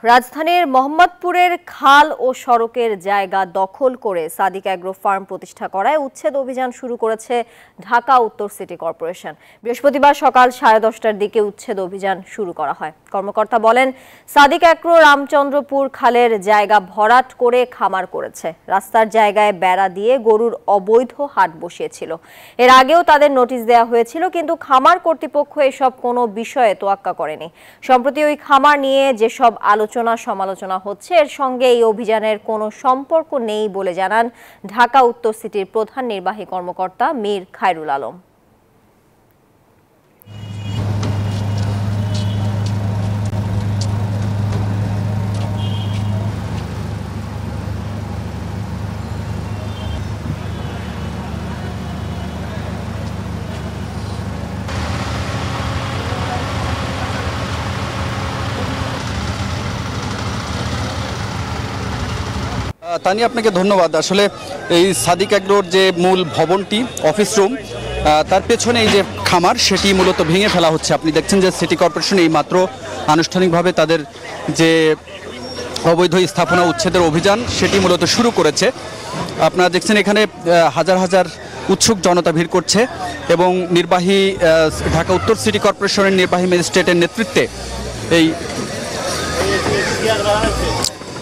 রাজধানীর মোহাম্মদপুরের খাল ও সড়কের জায়গা দখল করে সাদিক অ্যাগ্রো ফার্ম প্রতিষ্ঠা করায় উচ্ছেদ অভিযান শুরু করেছে ঢাকা উত্তর সিটি কর্পোরেশন। বৃহস্পতিবার সকাল 10:30টার দিকে উচ্ছেদ অভিযান শুরু করা হয়। কর্মকর্তা বলেন, সাদিক অ্যাগ্রো রামচন্দ্রপুর খালের জায়গা ভরাট করে খামার করেছে। রাস্তার জায়গায় বেড়া দিয়ে গরুর অবৈধ হাট বসিয়েছিল। এর আগেও তাদের নোটিশ দেওয়া হয়েছিল, কিন্তু খামার কর্তৃপক্ষ এসব কোনো বিষয়ে তোয়াক্কা করেনি। সম্প্রতি ওই খামার নিয়ে যেসব সমালোচনা হচ্ছে, এর সঙ্গে এই অভিযানের কোনো সম্পর্ক নেই বলে জানান ঢাকা উত্তর সিটির প্রধান নির্বাহী কর্মকর্তা মীর খায়রুল আলম। তানি, আপনাকে ধন্যবাদ। আসলে এই সাদিক অ্যাগ্রোর যে মূল ভবনটি, অফিস রুম, তার পেছনে এই যে খামার, সেটি মূলত ভেঙে ফেলা হচ্ছে। আপনি দেখছেন যে সিটি কর্পোরেশন এই মাত্র আনুষ্ঠানিকভাবে তাদের যে অবৈধ স্থাপনা উচ্ছেদের অভিযান সেটি মূলত শুরু করেছে। আপনারা দেখছেন এখানে হাজার হাজার উৎসুক জনতা ভিড় করছে এবং ঢাকা উত্তর সিটি কর্পোরেশনের নির্বাহী ম্যাজিস্ট্রেটের নেতৃত্বে এই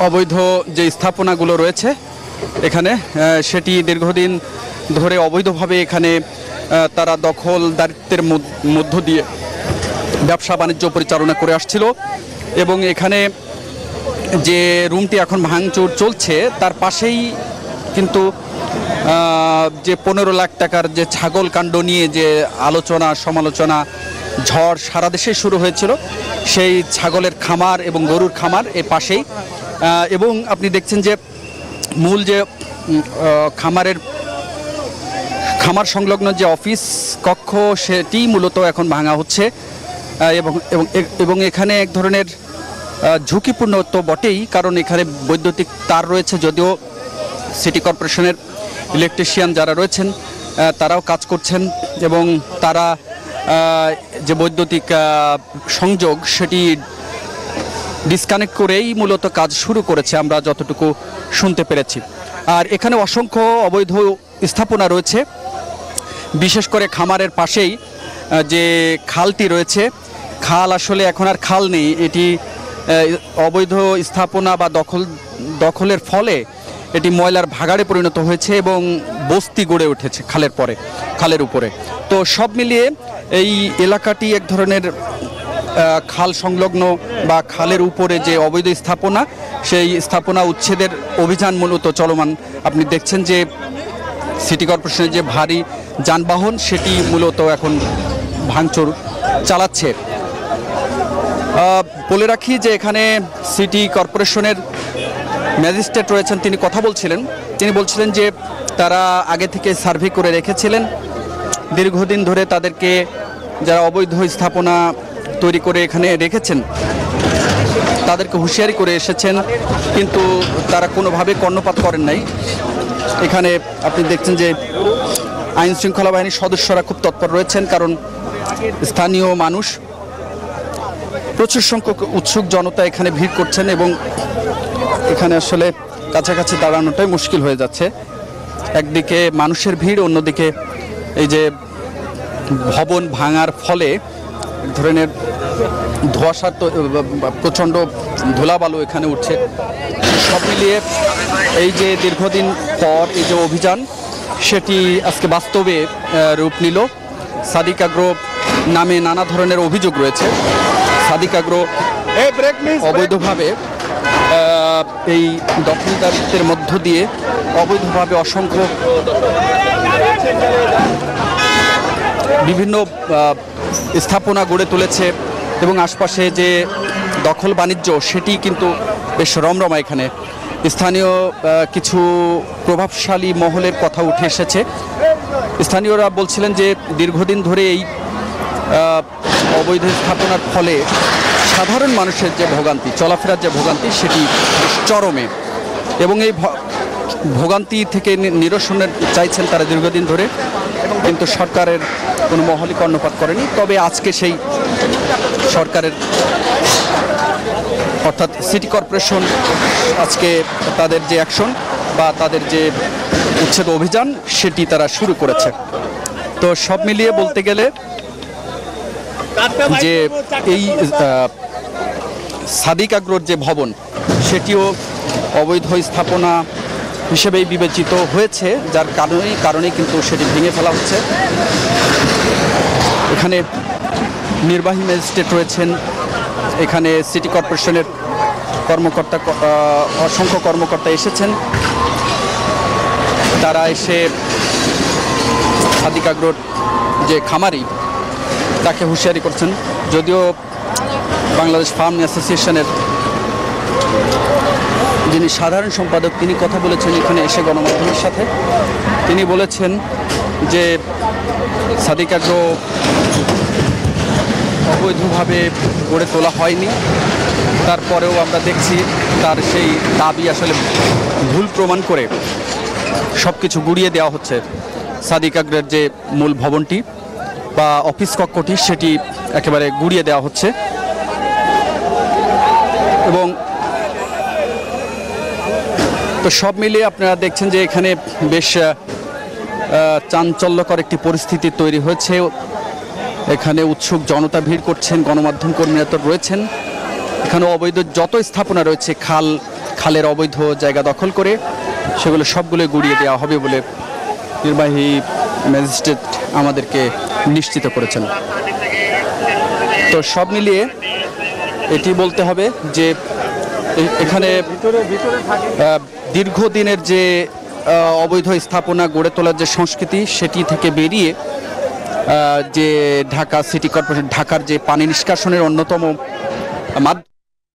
অবৈধ যে স্থাপনাগুলো রয়েছে এখানে, সেটি দীর্ঘদিন ধরে অবৈধভাবে এখানে তারা দখলদারিত্বের মধ্য দিয়ে ব্যবসা বাণিজ্য পরিচালনা করে আসছিল। এবং এখানে যে রুমটি এখন ভাঙচুর চলছে তার পাশেই কিন্তু যে 15 লাখ টাকার যে ছাগল কাণ্ড নিয়ে যে আলোচনা সমালোচনা ঝড় সারা দেশে শুরু হয়েছিল, সেই ছাগলের খামার এবং গরুর খামার এর পাশেই। এবং আপনি দেখছেন যে মূল যে খামার সংলগ্ন যে অফিস কক্ষ, সেটি মূলত এখন ভাঙা হচ্ছে। এবং এখানে এক ধরনের ঝুঁকিপূর্ণ তো বটেই, কারণ এখানে বৈদ্যুতিক তার রয়েছে। যদিও সিটি কর্পোরেশনের ইলেকট্রিশিয়ান যারা রয়েছেন তারাও কাজ করছেন এবং তারা যে বৈদ্যুতিক সংযোগ সেটি ডিসকানেক্ট করেই মূলত কাজ শুরু করেছে, আমরা যতটুকু শুনতে পেরেছি। আর এখানে অসংখ্য অবৈধ স্থাপনা রয়েছে, বিশেষ করে খামারের পাশেই যে খালটি রয়েছে। খাল আসলে এখন আর খাল নেই, এটি অবৈধ স্থাপনা বা দখলের ফলে এটি ময়লার ভাগাড়ে পরিণত হয়েছে এবং বস্তি গড়ে উঠেছে খালের উপরে। তো সব মিলিয়ে এই এলাকাটি এক ধরনের খাল সংলগ্ন বা খালের উপরে যে অবৈধ স্থাপনা, সেই স্থাপনা উচ্ছেদের অভিযান মূলত চলমান। আপনি দেখছেন যে সিটি কর্পোরেশনের যে ভারী যানবাহন সেটি মূলত এখন ভাঙচুর চালাচ্ছে। বলে রাখি যে এখানে সিটি কর্পোরেশনের ম্যাজিস্ট্রেট রয়েছেন, তিনি কথা বলছিলেন। তিনি বলছিলেন যে তারা আগে থেকে সার্ভে করে রেখেছিলেন, দীর্ঘদিন ধরে তাদেরকে যারা অবৈধ স্থাপনা তৈরি করে এখানে রেখেছেন তাদেরকে হুঁশিয়ারি করে এসেছেন, কিন্তু তারা কোনোভাবে কর্ণপাত করেন নাই। এখানে আপনি দেখছেন যে আইন শৃঙ্খলা বাহিনীর সদস্যরা খুব তৎপর রয়েছেন, কারণ স্থানীয় মানুষ, প্রচুর সংখ্যক উৎসুক জনতা এখানে ভিড় করছেন এবং এখানে আসলে কাছাকাছি দাঁড়ানোটাই মুশকিল হয়ে যাচ্ছে। একদিকে মানুষের ভিড়, অন্যদিকে এই যে ভবন ভাঙার ফলে এক ধরনের ধোঁয়াশার প্রচণ্ড ধুলাবালু এখানে উঠছে। সব মিলিয়ে এই যে দীর্ঘদিন পর এই যে অভিযান, সেটি আজকে বাস্তবে রূপ নিল। সাদিক অ্যাগ্রো নামে নানা ধরনের অভিযোগ রয়েছে। সাদিক অ্যাগ্রো অবৈধভাবে এই দখলদারিত্বের মধ্য দিয়ে অবৈধভাবে অসংখ্য বিভিন্ন স্থাপনা গড়ে তুলেছে এবং আশপাশে যে দখল বাণিজ্য সেটি কিন্তু বেশ রমরমা। এখানে স্থানীয় কিছু প্রভাবশালী মহলের কথা উঠে এসেছে। স্থানীয়রা বলছিলেন যে দীর্ঘদিন ধরে এই অবৈধ স্থাপনার ফলে সাধারণ মানুষের যে ভোগান্তি, চলাফেরার যে ভোগান্তি, সেটি চরমে, এবং এই ভোগান্তি থেকে নিরসনের চাইছেন তারা দীর্ঘদিন ধরে, কিন্তু সরকারের কোনো মহলই কর্ণপাত করেনি। তবে আজকে সেই সরকারের অর্থাৎ সিটি কর্পোরেশন আজকে তাদের যে অ্যাকশন বা তাদের যে উচ্ছেদ অভিযান সেটি তারা শুরু করেছে। তো সব মিলিয়ে বলতে গেলে যে এই সাদিক আগ্রোর যে ভবন সেটিও অবৈধ স্থাপনা হিসেবেই বিবেচিত হয়েছে, যার কারণেই কিন্তু সেটি ভেঙে ফেলা হচ্ছে। এখানে নির্বাহী ম্যাজিস্ট্রেট রয়েছেন, এখানে সিটি কর্পোরেশনের অসংখ্য কর্মকর্তা এসেছেন। তারা এসে সাদিক আগ্রোর যে খামারি তাকে হুঁশিয়ারি করছেন। যদিও বাংলাদেশ ফার্ম অ্যাসোসিয়েশনের যিনি সাধারণ সম্পাদক তিনি কথা বলেছেন এখানে এসে গণমাধ্যমের সাথে। তিনি বলেছেন যে সাদিক আগ্রো অবৈধভাবে গড়ে তোলা হয়নি, তারপরেও আমরা দেখছি তার সেই দাবি আসলে ভুল প্রমাণ করে সব কিছু গুড়িয়ে দেওয়া হচ্ছে। সাদিক আগ্রোর যে মূল ভবনটি বা অফিস কক্ষটি সেটি একেবারে গুড়িয়ে দেওয়া হচ্ছে এবং তো সব মিলিয়ে আপনারা দেখছেন যে এখানে বেশ চাঞ্চল্যকর একটি পরিস্থিতি তৈরি হয়েছে। এখানে উৎসুক জনতা ভিড় করছেন, গণমাধ্যম কর্মীরা তো রয়েছেন। এখানে অবৈধ যত স্থাপনা রয়েছে খালের অবৈধ জায়গা দখল করে সেগুলো সবগুলো গুড়িয়ে দেওয়া হবে বলে নির্বাহী ম্যাজিস্ট্রেট আমাদেরকে নিশ্চিত করেছেন। তো সব মিলিয়ে এটি বলতে হবে যে এখানে দীর্ঘদিনের যে অবৈধ স্থাপনা গড়ে তোলার যে সংস্কৃতি সেটি থেকে বেরিয়ে যে ঢাকা সিটি কর্পোরেশন ঢাকার যে পানি নিষ্কাশনের অন্যতম মাধ্যম